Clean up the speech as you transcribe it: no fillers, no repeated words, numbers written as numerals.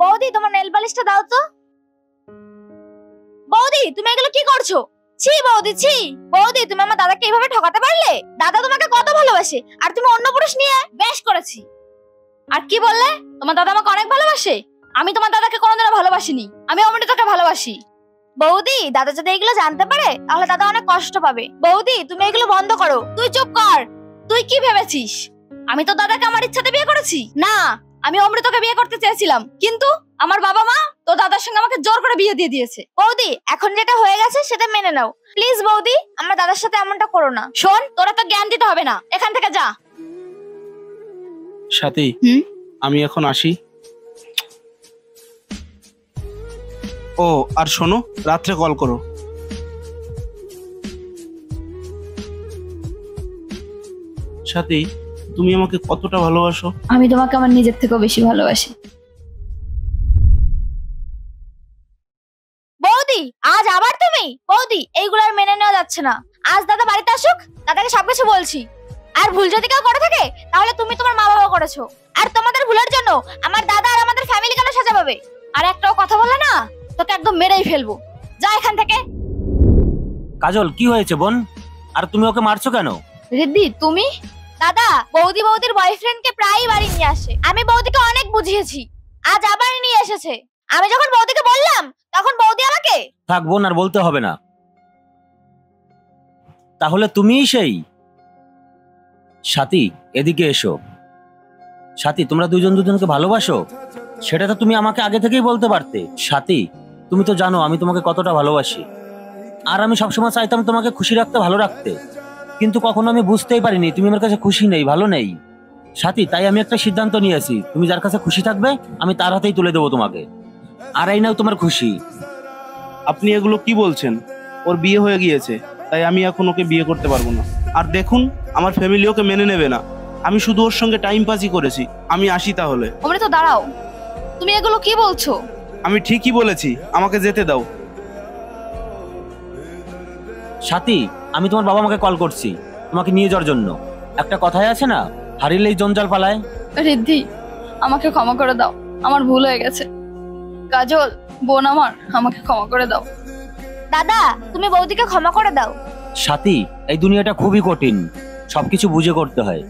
বৌদি তোমার নেল পালিশটা দাও তো। বৌদি তুমি এগুলো কি করছো? ছি বৌদি ছি। বৌদি তুমি আমার দাদাকে এইভাবে ঠকাতে পারলে? দাদা তোমাকে কত ভালোবাসে আর তুমি অন্য পুরুষ নিয়ে বেশ করেছি। আর কি বললে? তোমার দাদা আমাকে অনেক ভালোবাসে? আমি তোমার দাদাকে কোনোদিনও ভালোবাসিনি, আমি অমৃতকে ভালোবাসি। বৌদি দাদা যদি এগুলো জানতে পারে তাহলে দাদা অনেক কষ্ট পাবে। বৌদি তুমি এগুলো বন্ধ করো। তুই চুপ কর। তুই কি ভেবেছিস আমি তো দাদাকে আমার ইচ্ছাতে বিয়ে করেছি? না, আমি অমৃতকে বিয়ে করতে চেয়েছিলাম, কিন্তু আমার বাবা মা তো দাদার সঙ্গে আমাকে জোর করে বিয়ে দিয়ে দিয়েছে। বৌদি এখন যেটা হয়ে গেছে সেটা মেনে নাও প্লিজ। বৌদি আমার দাদার সাথে এমনটা করো না। শোন, তোরা তো জ্ঞান দিতে হবে না, এখান থেকে যা। সাথী, আমি এখন আসি। ও আর শোনো, রাত্রে কল করো। সাথী, তুমি আমাকে কতটা ভালোবাসো? আমি তোমাকে আমার নিজের থেকেও বেশি ভালোবাসি। বৌদি আজ আবার তুমি? বৌদি এইগুলো আর মেনে নেওয়া যাচ্ছে না। আজ দাদা বাড়িতে আসুক, দাদাকে সবকিছু বলছি। আর ভুল যদি কেউ করে থাকে তাহলে তুমি তোমার মা বাবা করেছো। আর তোমাদের ভুলের জন্য আমার দাদা আর আমাদের ফ্যামিলি কেন সাজা পাবে? আর একটাও কথা বলে না তোকে একদম মেরেই ফেলবো। যা এখান থেকে। কাজল, কি হয়েছে বোন? আর তুমি ওকে মারছো কেন? রিদ্ধি তুমি? দাদা বৌদির বয়ফ্রেন্ডকে প্রায়ই বাড়ি নিয়ে আসে। আমি বৌদিকে অনেক বুঝিয়েছি, আজ আবার নিয়ে এসেছে। আমি যখন বৌদিকে বললাম তখন বৌদি আমাকে। থাক বোন, আর বলতে হবে না। তাহলে তুমিই সেই সাথী। এদিকে এসো। সাথী, তোমরা দুজন দুজনকে ভালোবাসো? সেটা তো তুমি আমাকে আগে থেকেই বলতে পারতে। সাথী, তুমি তো জানো আমি তোমাকে কতটা ভালোবাসি, আর আমি সবসময় চাইতাম তোমাকে খুশি রাখতে, ভালো রাখতে, কিন্তু কখনো আমি বুঝতেই পারিনি তুমি আমার কাছে খুশি নেই, ভালো নেই। সাথী, তাই আমি একটা সিদ্ধান্ত নিয়েছি, তুমি যার কাছে খুশি থাকবে আমি তার হাতেই তুলে দেবো তোমাকে। আর এই নাও তোমার খুশি। আপনি এগুলো কি বলছেন? ওর বিয়ে হয়ে গিয়েছে, তাই আমি এখন ওকে বিয়ে করতে পারবো না। আর দেখুন, আমার ফ্যামিলি ওকে মেনে নেবে না। আমি শুধু ওর সঙ্গে টাইম পাসই করেছি। আমি আসি তাহলে। অমৃত দাঁড়াও, তুমি এগুলো কি বলছো? আমি ঠিকই বলেছি, আমাকে যেতে দাও। সাথী, আমি তোমার বাবা মাকে কল করছি তোমাকে নিয়ে যাওয়ার জন্য। একটা কথাই আছে না, হারিলেই জঞ্জাল পালায়। রিদ্ধি আমাকে ক্ষমা করে দাও, আমার ভুল হয়ে গেছে। কাজল বোন আমার, আমাকে ক্ষমা করে দাও। দাদা তুমি বৌদিকে ক্ষমা করে দাও। সাথী, এই দুনিয়াটা খুবই কঠিন, সবকিছু বুঝে করতে হয়।